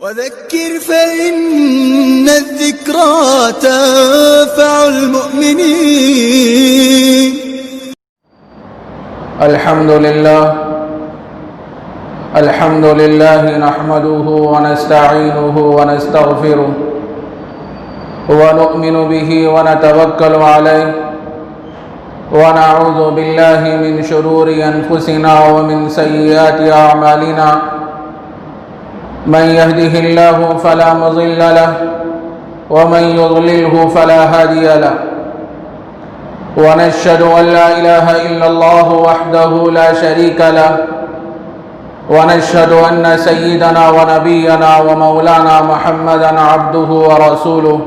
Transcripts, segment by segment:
وذكر فإن الذكرى تنفع المؤمنين. الحمد لله نحمده ونستعينه ونستغفره ونؤمن به ونتوكل عليه ونعوذ بالله من شرور أنفسنا ومن سيئات أعمالنا. من يهده الله فلا مضل له ومن يضلله فلا هادي له. ونشهد أن لا إله إلا الله وحده لا شريك له. ونشهد أن سيدنا ونبينا ومولانا محمدا عبده ورسوله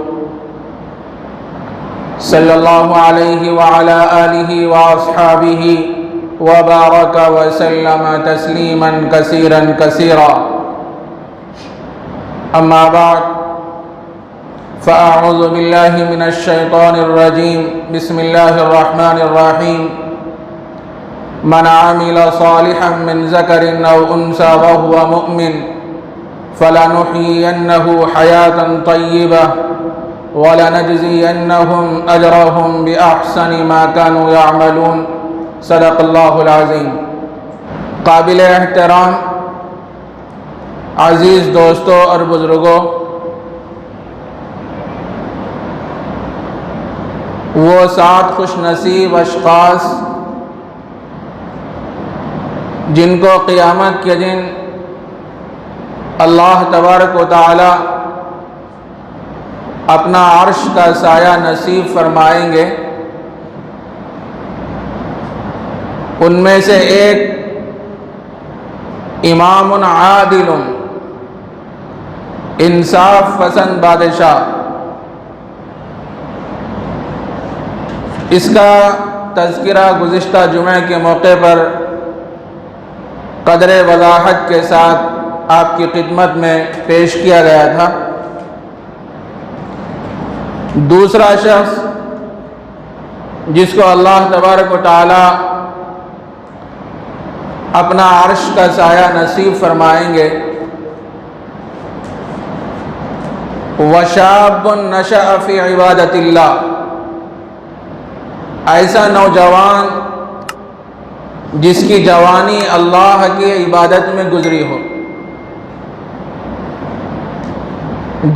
صلى الله عليه وعلى آله وأصحابه وبارك وسلم تسليما كثيرا كثيرا. أما بعد فأعوذ بالله من الشيطان الرجيم. بسم الله الرحمن الرحيم. من عمل صالحا من ذكر أو أنثى وهو مؤمن فلنحيينه حياة طيبة ولنجزينهم أجرهم بأحسن ما كانوا يعملون. صدق اللہ العظیم. قابل احترام عزیز دوستوں اور بزرگوں، وہ 7 خوش نصیب اشخاص جن کو قیامت کے دن اللہ تبارک و تعالی اپنا عرش کا سایہ نصیب فرمائیں گے، ان میں سے ایک امام عادل، انصاف پسند بادشاہ. اس کا تذکرہ گزشتہ جمعہ کے موقع پر قدر وضاحت کے ساتھ آپ کی خدمت میں پیش کیا گیا تھا. دوسرا شخص جس کو اللہ تبارک و تعالی اپنا عرش کا سایہ نصیب فرمائیں گے، وَشَابٌ نَشَأَ فِي عِبَادَةِ اللَّهِ، ایسا نوجوان جس کی جوانی اللہ کی عبادت میں گزری ہو.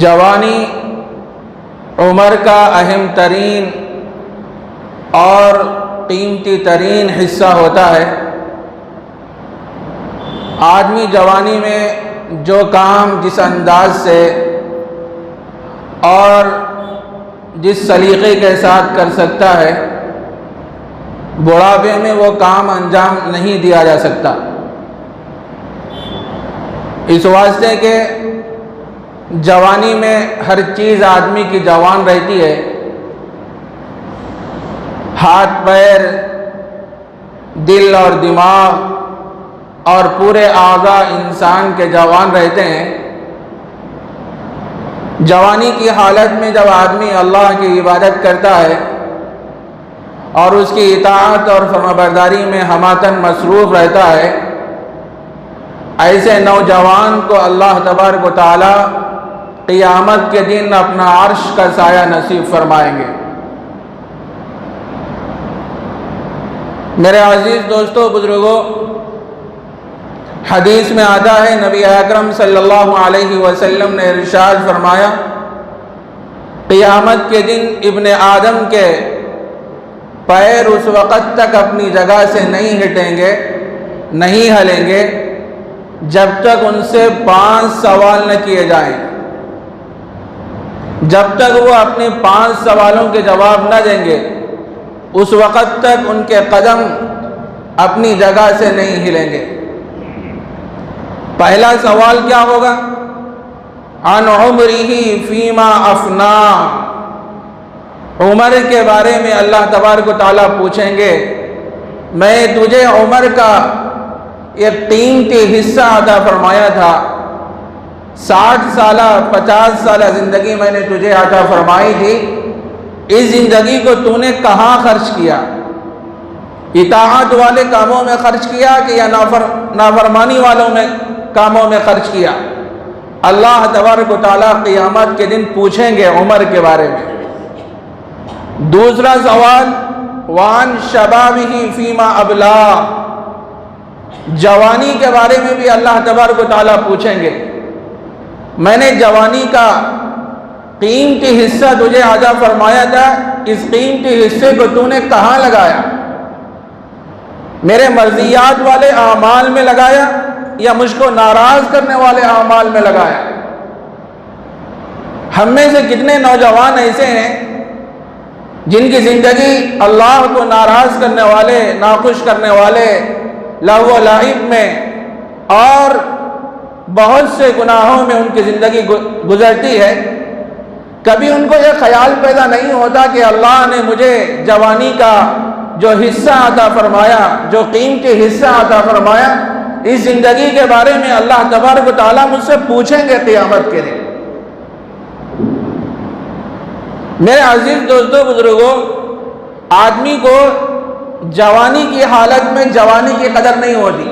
جوانی عمر کا اہم ترین اور قیمتی ترین حصہ ہوتا ہے. آدمی جوانی میں جو کام جس انداز سے اور جس سلیقے کے ساتھ کر سکتا ہے، بڑھاپے میں وہ کام انجام نہیں دیا جا سکتا. اس واسطے کہ جوانی میں ہر چیز آدمی کی جوان رہتی ہے، ہاتھ پیر، دل اور دماغ اور پورے اعضاء انسان کے جوان رہتے ہیں. جوانی کی حالت میں جب آدمی اللہ کی عبادت کرتا ہے اور اس کی اطاعت اور فرمانبرداری میں ہماتن مصروف رہتا ہے، ایسے نوجوان کو اللہ تبارک و تعالی قیامت کے دن اپنا عرش کا سایہ نصیب فرمائیں گے. میرے عزیز دوستوں بزرگوں، حدیث میں آتا ہے نبی اکرم صلی اللہ علیہ وسلم نے ارشاد فرمایا، قیامت کے دن ابن آدم کے پیر اس وقت تک اپنی جگہ سے نہیں ہٹیں گے، نہیں ہلیں گے، جب تک ان سے 5 سوال نہ کیے جائیں. جب تک وہ اپنے 5 سوالوں کے جواب نہ دیں گے، اس وقت تک ان کے قدم اپنی جگہ سے نہیں ہلیں گے. پہلا سوال کیا ہوگا؟ عن عمرہ فیما افنا، عمر کے بارے میں اللہ تبارک و تعالیٰ پوچھیں گے، میں تجھے عمر کا ایک قیمتی حصہ عطا فرمایا تھا، 60 سالہ 50 سالہ زندگی میں نے تجھے عطا فرمائی تھی، اس زندگی کو تو نے کہاں خرچ کیا؟ اطاعت والے کاموں میں خرچ کیا کہ یا نافرمانی والوں میں کاموں میں خرچ کیا؟ اللہ تبارک و تعالیٰ قیامت کے دن پوچھیں گے عمر کے بارے میں۔ دوسرا سوال وان شبابہ فیما ابلا، جوانی کے بارے میں بھی اللہ تبارک و تعالیٰ پوچھیں گے، میں نے جوانی کا قیمتی حصہ تجھے عطا فرمایا تھا، اس قیمتی حصے کو تو نے کہاں لگایا؟ میرے مرضیات والے اعمال میں لگایا یا مجھ کو ناراض کرنے والے اعمال میں لگایا؟ ہم میں سے کتنے نوجوان ایسے ہیں جن کی زندگی اللہ کو ناراض کرنے والے، ناخوش کرنے والے لہو و لعب میں اور بہت سے گناہوں میں ان کی زندگی گزرتی ہے۔ کبھی ان کو یہ خیال پیدا نہیں ہوتا کہ اللہ نے مجھے جوانی کا جو حصہ عطا فرمایا، جو قیمتی حصہ عطا فرمایا، اس زندگی کے بارے میں اللہ تبارک و تعالیٰ مجھ سے پوچھیں گے قیامت کے دن۔ میرے عزیز دوستو بزرگوں، آدمی کو جوانی کی حالت میں جوانی کی قدر نہیں ہوتی،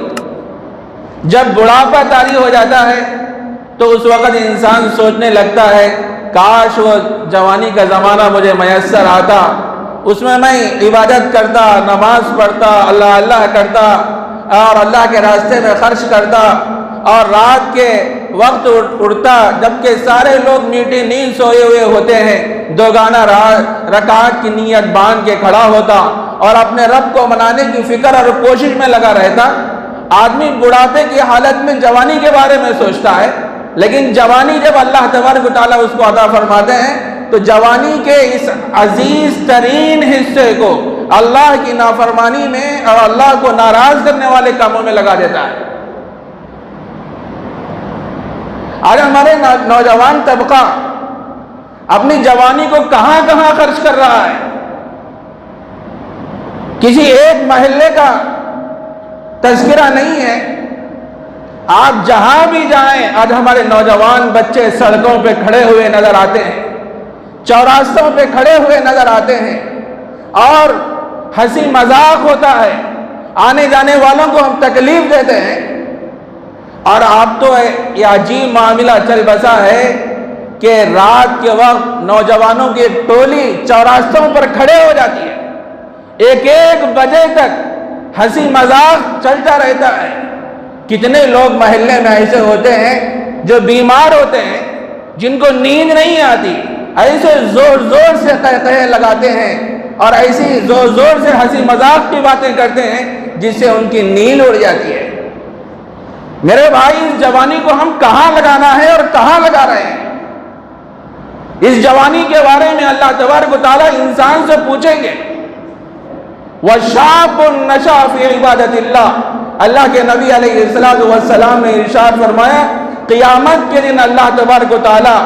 جب بڑھاپا طاری ہو جاتا ہے تو اس وقت انسان سوچنے لگتا ہے کاش وہ جوانی کا زمانہ مجھے میسر آتا، اس میں میں عبادت کرتا، نماز پڑھتا، اللہ اللہ کرتا اور اللہ کے راستے میں خرچ کرتا اور رات کے وقت اٹھتا جبکہ سارے لوگ میٹھی نیند سوئے ہوئے ہوتے ہیں، دوگانہ رکعت کی نیت باندھ کے کھڑا ہوتا اور اپنے رب کو منانے کی فکر اور کوشش میں لگا رہتا۔ آدمی بڑھاپے کی حالت میں جوانی کے بارے میں سوچتا ہے، لیکن جوانی جب اللہ تبارک و تعالیٰ اس کو عطا فرماتے ہیں تو جوانی کے اس عزیز ترین حصے کو اللہ کی نافرمانی میں اور اللہ کو ناراض کرنے والے کاموں میں لگا دیتا ہے۔ آج ہمارے نوجوان طبقہ اپنی جوانی کو کہاں کہاں خرچ کر رہا ہے۔ کسی ایک محلے کا تذکرہ نہیں ہے، آپ جہاں بھی جائیں آج ہمارے نوجوان بچے سڑکوں پہ کھڑے ہوئے نظر آتے ہیں، چوراستوں پہ کھڑے ہوئے نظر آتے ہیں اور ہنسی مذاق ہوتا ہے، آنے جانے والوں کو ہم تکلیف دیتے ہیں۔ اور آپ تو یہ عجیب معاملہ چل بسا ہے کہ رات کے وقت نوجوانوں کی ایک ٹولی چوراستوں پر کھڑے ہو جاتی ہے، ایک ایک بجے تک ہنسی مذاق چلتا رہتا ہے۔ کتنے لوگ محلے میں ایسے ہوتے ہیں جو بیمار ہوتے ہیں، جن کو نیند نہیں آتی، ایسے زور زور سے قہقہے لگاتے ہیں اور ایسی زور زور سے ہنسی مذاق کی باتیں کرتے ہیں جس سے ان کی نیند اڑ جاتی ہے۔ میرے بھائی، اس جوانی کو ہم کہاں لگانا ہے اور کہاں لگا رہے ہیں؟ اس جوانی کے بارے میں اللہ تبارک و تعالیٰ انسان سے پوچھیں گے۔ وَشَابٌ نَشَأَ فِي عِبَادَةِ اللَّهِ، اللہ کے نبی علیہ السلام نے ارشاد فرمایا قیامت کے دن اللہ تبارک و تعالیٰ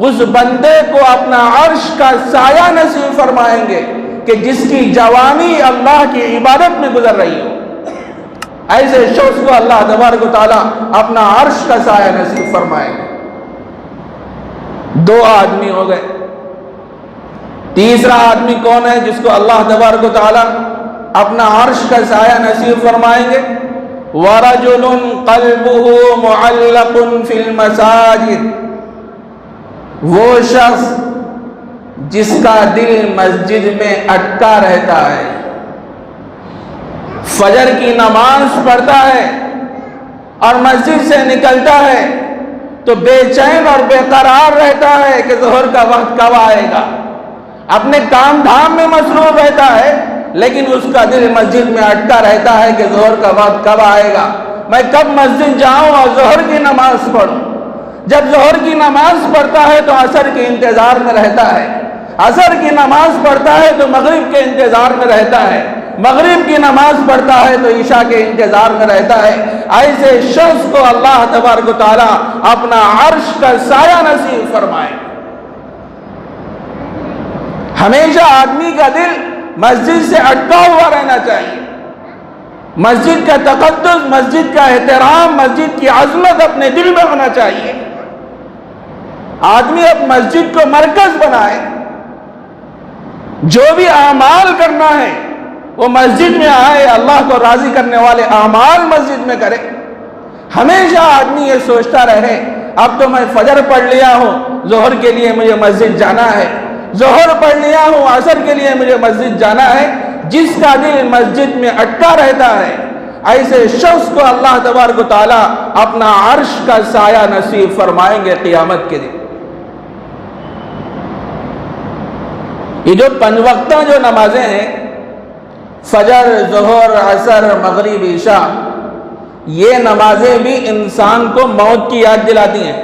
اس بندے کو اپنا عرش کا سایہ نصیب فرمائیں گے کہ جس کی جوانی اللہ کی عبادت میں گزر رہی ہو۔ ایسے شخص کو اللہ تبارک و تعالیٰ اپنا عرش کا سایہ نصیب فرمائیں گے۔ دو آدمی ہو گئے، تیسرا آدمی کون ہے جس کو اللہ تبارک و تعالیٰ اپنا عرش کا سایہ نصیب فرمائیں گے؟ وَرَجُلٌ قَلْبُهُ مُعَلَّقٌ فِي الْمَسَاجِدِ، وہ شخص جس کا دل مسجد میں اٹکا رہتا ہے، فجر کی نماز پڑھتا ہے اور مسجد سے نکلتا ہے تو بے چین اور بے قرار رہتا ہے کہ ظہر کا وقت کب آئے گا، اپنے کام دھام میں مصروف رہتا ہے لیکن اس کا دل مسجد میں اٹکا رہتا ہے کہ ظہر کا وقت کب آئے گا، میں کب مسجد جاؤں اور ظہر کی نماز پڑھوں۔ جب ظہر کی نماز پڑھتا ہے تو عصر کے انتظار میں رہتا ہے، عصر کی نماز پڑھتا ہے تو مغرب کے انتظار میں رہتا ہے، مغرب کی نماز پڑھتا ہے تو عشاء کے انتظار میں رہتا ہے۔ ایسے شخص کو اللہ تبارک و تعالیٰ اپنا عرش کا سایہ نصیب فرمائے۔ ہمیشہ آدمی کا دل مسجد سے اٹکا ہوا رہنا چاہیے، مسجد کا تقدس، مسجد کا احترام، مسجد کی عظمت اپنے دل میں ہونا چاہیے۔ آدمی اب مسجد کو مرکز بنائے، جو بھی اعمال کرنا ہے وہ مسجد میں آئے، اللہ کو راضی کرنے والے اعمال مسجد میں کرے۔ ہمیشہ آدمی یہ سوچتا رہے اب تو میں فجر پڑھ لیا ہوں، ظہر کے لیے مجھے مسجد جانا ہے، ظہر پڑھ لیا ہوں، عصر کے لیے مجھے مسجد جانا ہے۔ جس کا دل مسجد میں اٹکا رہتا ہے، ایسے شخص کو اللہ تبارک و تعالیٰ اپنا عرش کا سایہ نصیب فرمائیں گے قیامت کے دن۔ یہ جو 5 وقتہ جو نمازیں ہیں، فجر، ظہر، عصر، مغرب، عشاء، یہ نمازیں بھی انسان کو موت کی یاد دلاتی ہیں۔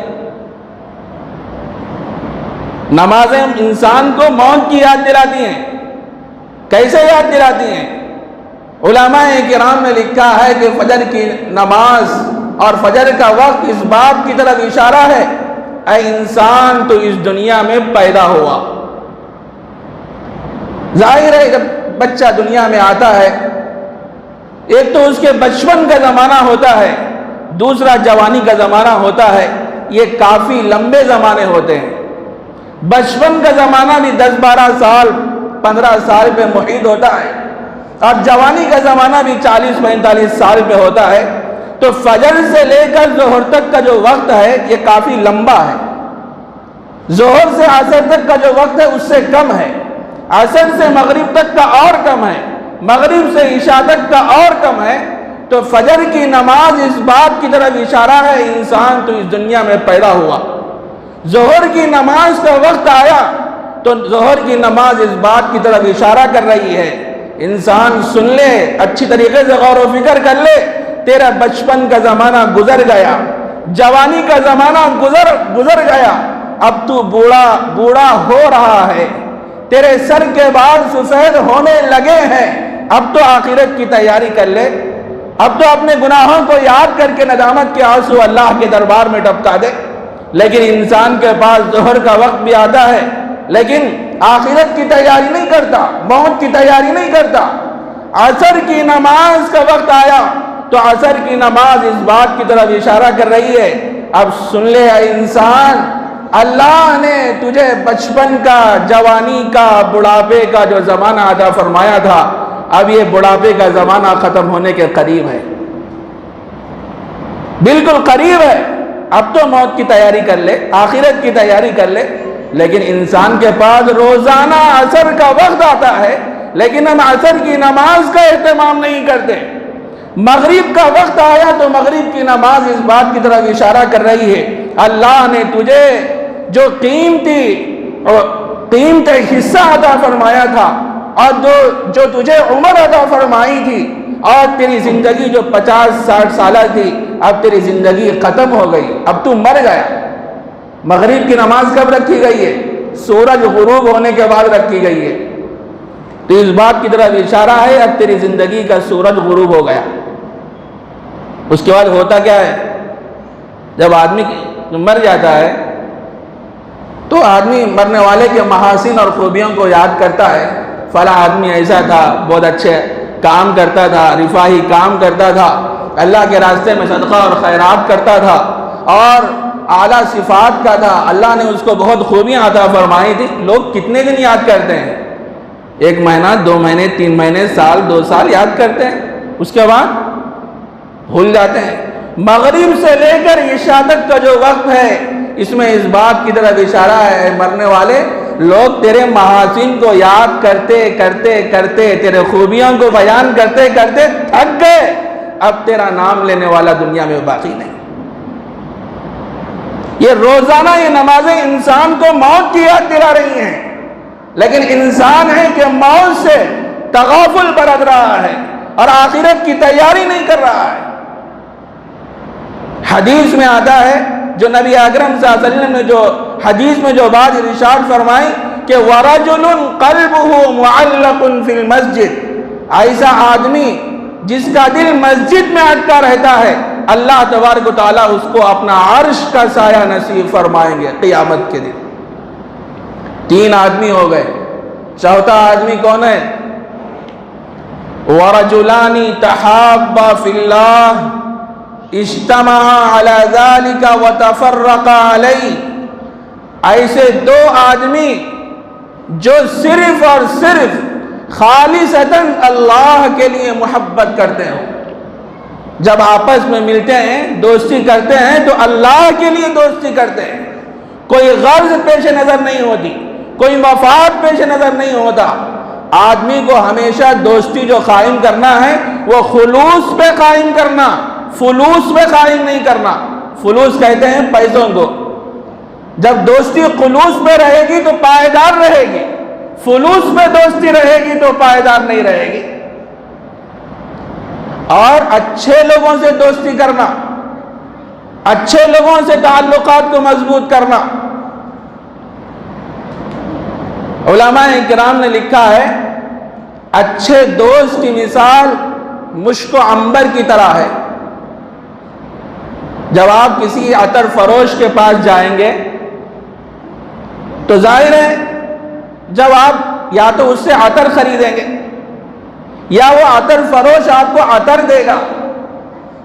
نمازیں انسان کو موت کی یاد دلاتی ہیں۔ کیسے یاد دلاتی ہیں؟ علماء کرام نے لکھا ہے کہ فجر کی نماز اور فجر کا وقت اس بات کی طرف اشارہ ہے، اے انسان تو اس دنیا میں پیدا ہوا۔ ظاہر ہے جب بچہ دنیا میں آتا ہے، ایک تو اس کے بچپن کا زمانہ ہوتا ہے، دوسرا جوانی کا زمانہ ہوتا ہے۔ یہ کافی لمبے زمانے ہوتے ہیں۔ بچپن کا زمانہ بھی 10-12 سال 15 سال پہ محیط ہوتا ہے، اور جوانی کا زمانہ بھی 40-45 سال پہ ہوتا ہے۔ تو فجر سے لے کر ظہر تک کا جو وقت ہے یہ کافی لمبا ہے۔ ظہر سے عصر تک کا جو وقت ہے اس سے کم ہے، عصر سے مغرب تک کا اور کم ہے، مغرب سے عشاء تک کا اور کم ہے۔ تو فجر کی نماز اس بات کی طرف اشارہ ہے، انسان تو اس دنیا میں پیدا ہوا۔ ظہر کی نماز کا وقت آیا تو ظہر کی نماز اس بات کی طرف اشارہ کر رہی ہے، انسان سن لے، اچھی طریقے سے غور و فکر کر لے، تیرا بچپن کا زمانہ گزر گیا، جوانی کا زمانہ گزر گیا، اب تو بوڑھا ہو رہا ہے، تیرے سر کے بال سفید ہونے لگے ہیں، اب تو آخرت کی تیاری کر لے، اب تو اپنے گناہوں کو یاد کر کے ندامت کے آنسو اللہ کے دربار میں ٹپکا دے۔ لیکن انسان کے پاس ظہر کا وقت بھی آتا ہے، لیکن آخرت کی تیاری نہیں کرتا، موت کی تیاری نہیں کرتا۔ عصر کی نماز کا وقت آیا تو عصر کی نماز اس بات کی طرف اشارہ کر رہی ہے، اب سن لے اے انسان، اللہ نے تجھے بچپن کا، جوانی کا، بڑھاپے کا جو زمانہ عطا فرمایا تھا، اب یہ بڑھاپے کا زمانہ ختم ہونے کے قریب ہے، بالکل قریب ہے۔ اب تو موت کی تیاری کر لے، آخرت کی تیاری کر لے۔ لیکن انسان کے پاس روزانہ عصر کا وقت آتا ہے، لیکن ہم عصر کی نماز کا اہتمام نہیں کرتے۔ مغرب کا وقت آیا تو مغرب کی نماز اس بات کی طرف اشارہ کر رہی ہے، اللہ نے تجھے جو قیمتی حصہ عطا فرمایا تھا، اور جو تجھے عمر عطا فرمائی تھی، اور تیری زندگی جو 50-60 سالہ تھی، اب تیری زندگی ختم ہو گئی، اب تو مر گیا۔ مغرب کی نماز کب رکھی گئی ہے؟ سورج غروب ہونے کے بعد رکھی گئی ہے۔ تو اس بات کی طرف اشارہ ہے، اب تیری زندگی کا سورج غروب ہو گیا۔ اس کے بعد ہوتا کیا ہے؟ جب آدمی مر جاتا ہے تو آدمی مرنے والے کے محاسن اور خوبیوں کو یاد کرتا ہے، فلاں آدمی ایسا تھا، بہت اچھے کام کرتا تھا، رفاہی کام کرتا تھا، اللہ کے راستے میں صدقہ اور خیرات کرتا تھا، اور اعلیٰ صفات کا تھا، اللہ نے اس کو بہت خوبیاں عطا فرمائی تھی۔ لوگ کتنے دن یاد کرتے ہیں؟ 1 مہینہ، 2 مہینے، 3 مہینے، سال، 2 سال یاد کرتے ہیں، اس کے بعد بھول جاتے ہیں۔ مغرب سے لے کر عشاء تک کا جو وقت ہے، اس میں اس بات کی طرف اشارہ ہے، مرنے والے لوگ تیرے محاسن کو یاد کرتے کرتے تیرے خوبیوں کو بیان کرتے کرتے تھک گئے، اب تیرا نام لینے والا دنیا میں باقی نہیں۔ یہ روزانہ یہ نمازیں انسان کو موت کی یاد دلا رہی ہیں، لیکن انسان ہے کہ موت سے تغافل برت رہا ہے اور آخرت کی تیاری نہیں کر رہا ہے۔ حدیث میں آتا ہے، جو نبی اکرم صلی اللہ علیہ وسلم نے جو حدیث میں جو بات ارشاد فرمائی کہ وَرَجُلٌ قَلْبُهُ مُعَلَّقٌ فِي الْمَسْجِدِ، ایسا آدمی جس کا دل مسجد میں اٹکا رہتا ہے، اللہ تبارک و تعالیٰ اس کو اپنا عرش کا سایہ نصیب فرمائیں گے قیامت کے دن۔ 3 آدمی ہو گئے، چوتھا آدمی کون ہے؟ وَرَجُلَانِ تَحَابَّا فِي اللَّهِ اجتمعا علی ذالک وتفرقا علیہ، ایسے 2 آدمی جو صرف اور صرف خالصتاً اللہ کے لیے محبت کرتے ہوں، جب آپس میں ملتے ہیں دوستی کرتے ہیں تو اللہ کے لیے دوستی کرتے ہیں، کوئی غرض پیش نظر نہیں ہوتی، کوئی مفاد پیش نظر نہیں ہوتا۔ آدمی کو ہمیشہ دوستی جو قائم کرنا ہے وہ خلوص پہ قائم کرنا، فلوس پہ قائم نہیں کرنا۔ فلوس کہتے ہیں پیسوں کو۔ جب دوستی خلوص پہ رہے گی تو پائیدار رہے گی، فلوس پہ دوستی رہے گی تو پائیدار نہیں رہے گی۔ اور اچھے لوگوں سے دوستی کرنا، اچھے لوگوں سے تعلقات کو مضبوط کرنا۔ علماء کرام نے لکھا ہے اچھے دوست کی مثال مشک و عنبر کی طرح ہے۔ جب آپ کسی عطر فروش کے پاس جائیں گے تو ظاہر ہے جب آپ یا تو اس سے عطر خریدیں گے یا وہ عطر فروش آپ کو عطر دے گا،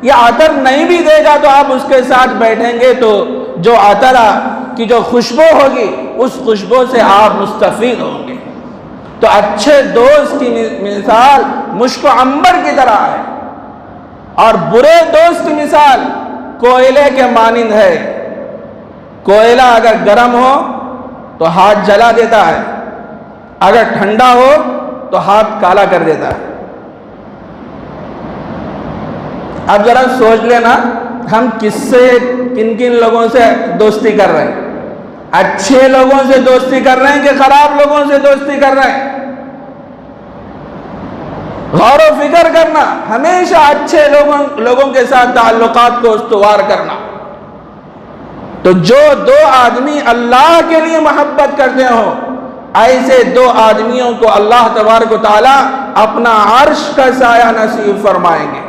یا عطر نہیں بھی دے گا تو آپ اس کے ساتھ بیٹھیں گے تو جو عطر کی جو خوشبو ہوگی اس خوشبو سے آپ مستفید ہوں گے۔ تو اچھے دوست کی مثال مشک و عنبر کی طرح ہے، اور برے دوست کی مثال کوئلے کے مانند ہے۔ کوئلہ اگر گرم ہو تو ہاتھ جلا دیتا ہے، اگر ٹھنڈا ہو تو ہاتھ کالا کر دیتا ہے۔ اب ذرا سوچ لینا ہم کس سے کن کن لوگوں سے دوستی کر رہے ہیں، اچھے لوگوں سے دوستی کر رہے ہیں کہ خراب لوگوں سے دوستی کر رہے ہیں۔ غور و فکر کرنا، ہمیشہ اچھے لوگوں کے ساتھ تعلقات کو استوار کرنا۔ تو جو دو آدمی اللہ کے لیے محبت کرتے ہوں ایسے دو آدمیوں کو اللہ تبارک و تعالی اپنا عرش کا سایہ نصیب فرمائیں گے۔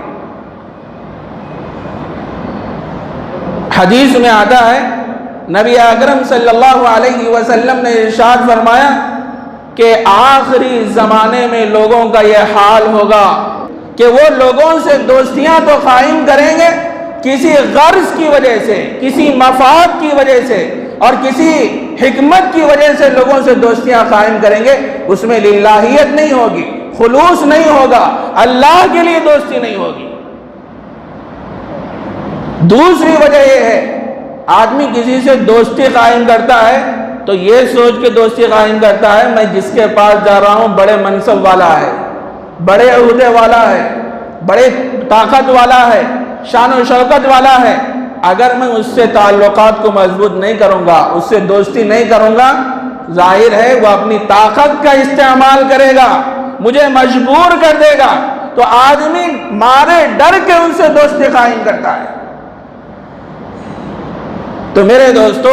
حدیث میں آتا ہے نبی اکرم صلی اللہ علیہ وسلم نے ارشاد فرمایا کہ آخری زمانے میں لوگوں کا یہ حال ہوگا کہ وہ لوگوں سے دوستیاں تو قائم کریں گے، کسی غرض کی وجہ سے، کسی مفاد کی وجہ سے اور کسی حکمت کی وجہ سے لوگوں سے دوستیاں قائم کریں گے، اس میں للہیت نہیں ہوگی، خلوص نہیں ہوگا، اللہ کے لیے دوستی نہیں ہوگی۔ دوسری وجہ یہ ہے آدمی کسی سے دوستی قائم کرتا ہے تو یہ سوچ کے دوستی قائم کرتا ہے میں جس کے پاس جا رہا ہوں بڑے منصب والا ہے، بڑے عہدے والا ہے، بڑے طاقت والا ہے، شان و شوکت والا ہے، اگر میں اس سے تعلقات کو مضبوط نہیں کروں گا، اس سے دوستی نہیں کروں گا، ظاہر ہے وہ اپنی طاقت کا استعمال کرے گا، مجھے مجبور کر دے گا، تو آدمی مارے ڈر کے ان سے دوستی قائم کرتا ہے۔ تو میرے دوستو،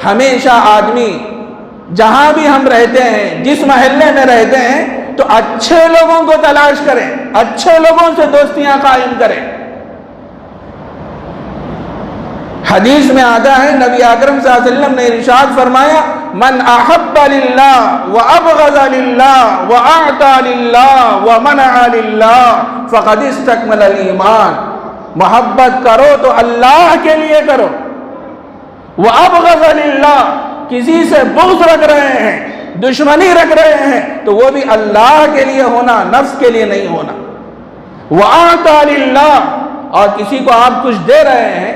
ہمیشہ آدمی جہاں بھی ہم رہتے ہیں، جس محلے میں رہتے ہیں، تو اچھے لوگوں کو تلاش کریں، اچھے لوگوں سے دوستیاں قائم کریں۔ حدیث میں آتا ہے نبی اکرم صلی اللہ علیہ وسلم نے ارشاد فرمایا من احب للہ وابغض للہ واعطى للہ ومنع للہ فقد استکمل الایمان۔ محبت کرو تو اللہ کے لیے کرو، وَأَبْغَضَ لِلَّهِ کسی سے بغض رکھ رہے ہیں، دشمنی رکھ رہے ہیں تو وہ بھی اللہ کے لیے ہونا، نفس کے لیے نہیں ہونا۔ وَأَعْطَى لِلَّهِ اور کسی کو آپ کچھ دے رہے ہیں،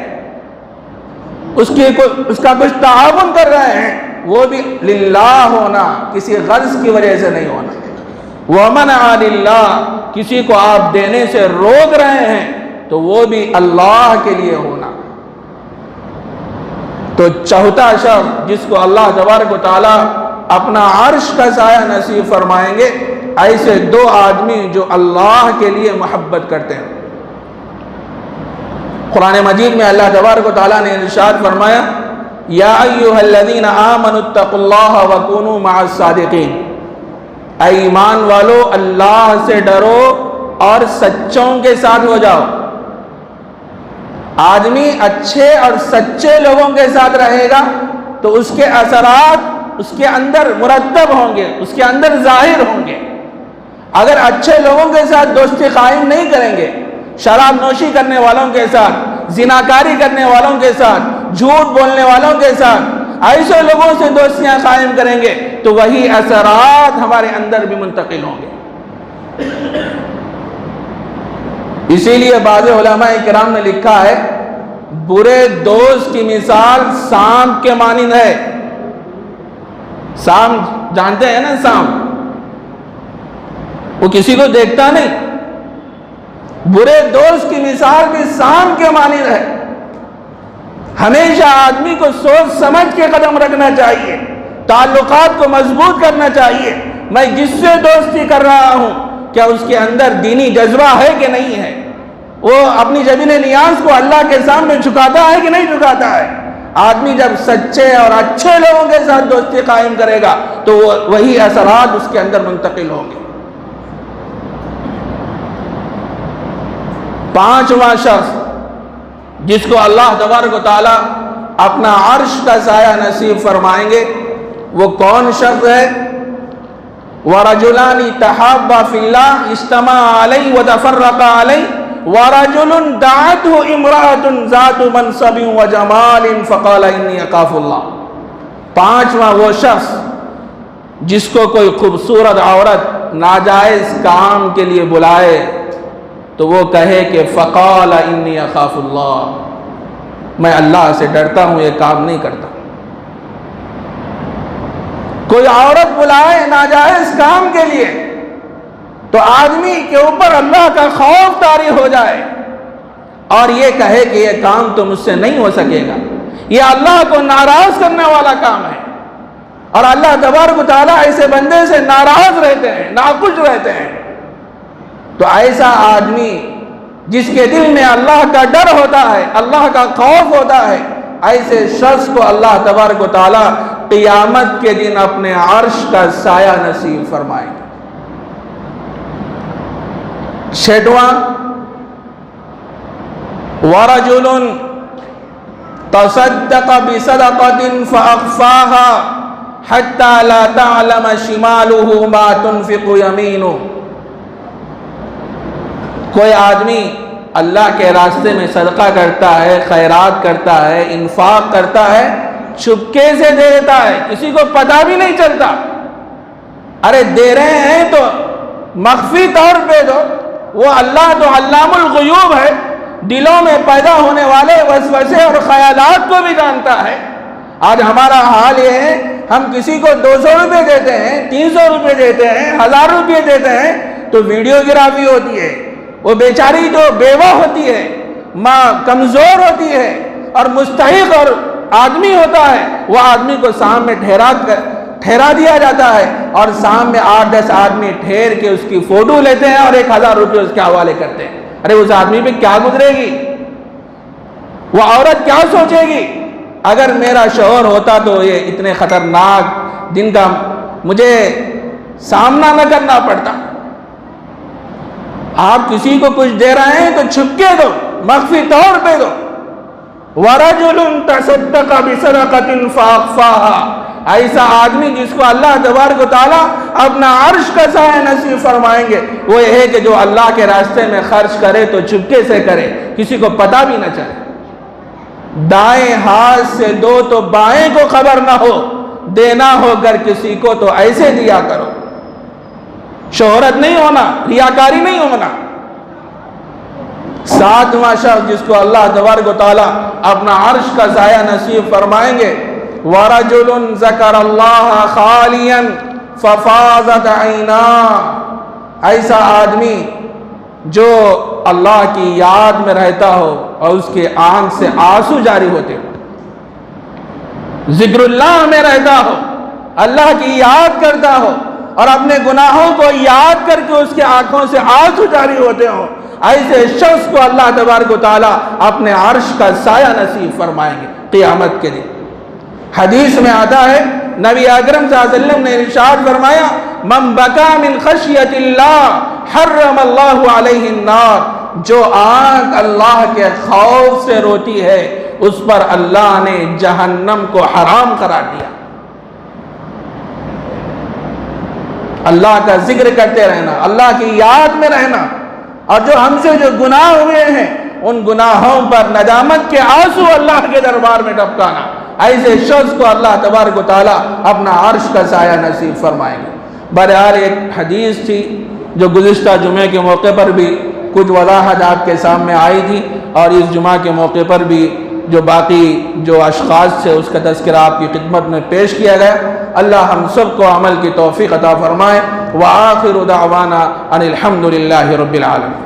اس کا کچھ تعاون کر رہے ہیں، وہ بھی للہ ہونا، کسی غرض کی وجہ سے نہیں ہونا۔ وَمَنْعَ لِلَّهِ کسی کو آپ دینے سے روک رہے ہیں تو وہ بھی اللہ کے لیے ہونا۔ تو چوتھا شخص جس کو اللہ تبارک و تعالی اپنا عرش کا سایہ نصیب فرمائیں گے، ایسے دو آدمی جو اللہ کے لیے محبت کرتے ہیں۔ قرآن مجید میں اللہ تبارک و تعالی نے ارشاد فرمایا یا ایھا الذین آمنوا اتقوا اللہ وکونوا مع الصادقین، اے ایمان والو اللہ سے ڈرو اور سچوں کے ساتھ ہو جاؤ۔ آدمی اچھے اور سچے لوگوں کے ساتھ رہے گا تو اس کے اثرات اس کے اندر مرتب ہوں گے، اس کے اندر ظاہر ہوں گے۔ اگر اچھے لوگوں کے ساتھ دوستی قائم نہیں کریں گے، شراب نوشی کرنے والوں کے ساتھ، زناکاری کرنے والوں کے ساتھ، جھوٹ بولنے والوں کے ساتھ، ایسے لوگوں سے دوستیاں قائم کریں گے تو وہی اثرات ہمارے اندر بھی منتقل ہوں گے۔ اسی لیے بعض علماء کرام نے لکھا ہے برے دوست کی مثال سانپ کے مانند ہے. سانپ جانتے ہیں نا، سانپ وہ کسی کو دیکھتا نہیں. برے دوست کی مثال بھی سانپ کے مانند ہے. ہمیشہ آدمی کو سوچ سمجھ کے قدم رکھنا چاہیے، تعلقات کو مضبوط کرنا چاہیے. میں جس سے دوستی کر رہا ہوں کیا اس کے اندر دینی جذبہ ہے کہ نہیں ہے؟ وہ اپنی جبین نیاز کو اللہ کے سامنے جھکاتا ہے کہ نہیں جھکاتا ہے؟ آدمی جب سچے اور اچھے لوگوں کے ساتھ دوستی قائم کرے گا تو وہی اثرات اس کے اندر منتقل ہوں گے. پانچواں شخص جس کو اللہ تبارک و تعالی اپنا عرش کا سایہ نصیب فرمائیں گے وہ کون شخص ہے؟ وَرَجُلَانِ تَحَابَّا فِي اللَّهِ اجْتَمَعَا عَلَيْهِ وَتَفَرَّقَا عَلَيْهِ وَرَجُلٌ دَعَتْهُ امْرَأَةٌ ذَاتُ مَنْصَبٍ وَجَمَالٍ فَقَالَ إِنِّي أَخَافُ اللَّهَ. پانچواں وہ شخص جس کو کوئی خوبصورت عورت ناجائز کام کے لیے بلائے تو وہ کہے کہ فَقَالَ إِنِّي أَخَافُ اللَّهَ، میں اللہ سے ڈرتا ہوں، یہ کام نہیں کرتا. کوئی عورت بلائے ناجائز کام کے لیے تو آدمی کے اوپر اللہ کا خوف طاری ہو جائے اور یہ کہے کہ یہ کام تو مجھ سے نہیں ہو سکے گا، یہ اللہ کو ناراض کرنے والا کام ہے. اور اللہ تبارک و تعالیٰ ایسے بندے سے ناراض رہتے ہیں، ناخوش رہتے ہیں. تو ایسا آدمی جس کے دل میں اللہ کا ڈر ہوتا ہے، اللہ کا خوف ہوتا ہے، ایسے شخص کو اللہ تبارک و تعالیٰ قیامت کے دن اپنے عرش کا سایہ نصیب فرمائیں گے. چھٹواں وَرَجُلٌ تَصَدَّقَ بِصَدَقَةٍ فَأَخْفَاهَا حَتَّى لَا تَعْلَمَ شِمَالُهُ مَا تُنْفِقُ يَمِينُهُ. کوئی آدمی اللہ کے راستے میں صدقہ کرتا ہے، خیرات کرتا ہے، انفاق کرتا ہے، چھپکے سے دے دیتا ہے، کسی کو پتہ بھی نہیں چلتا. ارے دے رہے ہیں تو مخفی طور پہ دو. وہ اللہ تو علام الغیوب ہے، دلوں میں پیدا ہونے والے وسوسے اور خیالات کو بھی جانتا ہے. آج ہمارا حال یہ ہے، ہم کسی کو 200 روپے دیتے ہیں، 300 روپے دیتے ہیں، 1000 روپے دیتے ہیں تو ویڈیوگرافی ہوتی ہے. وہ بیچاری جو بیوہ ہوتی ہے، ماں کمزور ہوتی ہے اور مستحق اور آدمی ہوتا ہے، وہ آدمی کو سامنے ٹھہرا دیا جاتا ہے اور سامنے 8-10 آدمی ٹھہر کے اس کی فوٹو لیتے ہیں اور 1000 روپے اس کے حوالے کرتے ہیں. ارے اس آدمی پہ کیا گزرے گی؟ وہ عورت کیا سوچے گی؟ اگر میرا شوہر ہوتا تو یہ اتنے خطرناک دن کا مجھے سامنا نہ کرنا پڑتا. آپ کسی کو کچھ دے رہے ہیں تو چھپکے دو، مخفی طور پہ دو. وَرَجُلٌ تَصَدَّقَ بِصَدَقَةٍ فَأَخْفَاهَا. ایسا آدمی جس کو اللہ تبارک و تعالیٰ اپنا عرش کا سایہ نصیب فرمائیں گے وہ یہ ہے کہ جو اللہ کے راستے میں خرچ کرے تو چھپکے سے کرے، کسی کو پتہ بھی نہ چلے. دائیں ہاتھ سے دو تو بائیں کو خبر نہ ہو، دینا ہو اگر کسی کو تو ایسے دیا کرو. شہرت نہیں ہونا، ریاکاری نہیں ہونا. ساتواں شخص جس کو اللہ تبارک و تعالیٰ اپنا عرش کا سایہ نصیب فرمائیں گے وَرَجُلٌ ذَكَرَ اللَّهَ خَالِيًا فَفَاضَتْ عَيْنَاهُ. ایسا آدمی جو اللہ کی یاد میں رہتا ہو اور اس کے آنکھ سے آنسو جاری ہوتے ہو، ذکر اللہ میں رہتا ہو، اللہ کی یاد کرتا ہو اور اپنے گناہوں کو یاد کر کے اس کے آنکھوں سے آنسو جاری ہوتے ہوں، ایسے شخص کو اللہ تبارک و تعالیٰ اپنے عرش کا سایہ نصیب فرمائیں گے قیامت کے دن. حدیث میں آتا ہے نبی اکرم صلی اللہ علیہ وسلم نے ارشاد فرمایا من بکا من خشیت اللہ حرم اللہ علیہ النار. جو آنکھ اللہ کے خوف سے روتی ہے اس پر اللہ نے جہنم کو حرام قرار دیا. اللہ کا ذکر کرتے رہنا، اللہ کی یاد میں رہنا اور جو ہم سے جو گناہ ہوئے ہیں ان گناہوں پر ندامت کے آنسو اللہ کے دربار میں ٹپکانا. ایسے شخص کو اللہ تبارک و تعالیٰ اپنا عرش کا سایہ نصیب فرمائیں گے. بہرحال ایک حدیث تھی جو گزشتہ جمعے کے موقع پر بھی کچھ وضاحت آپ کے سامنے آئی تھی، اور اس جمعہ کے موقع پر بھی جو باقی جو اشخاص سے اس کا تذکرہ آپ کی خدمت میں پیش کیا گیا۔ اللہ ہم سب کو عمل کی توفیق عطا فرمائے۔ وآخر دعوانا ان الحمد للہ رب العالمین۔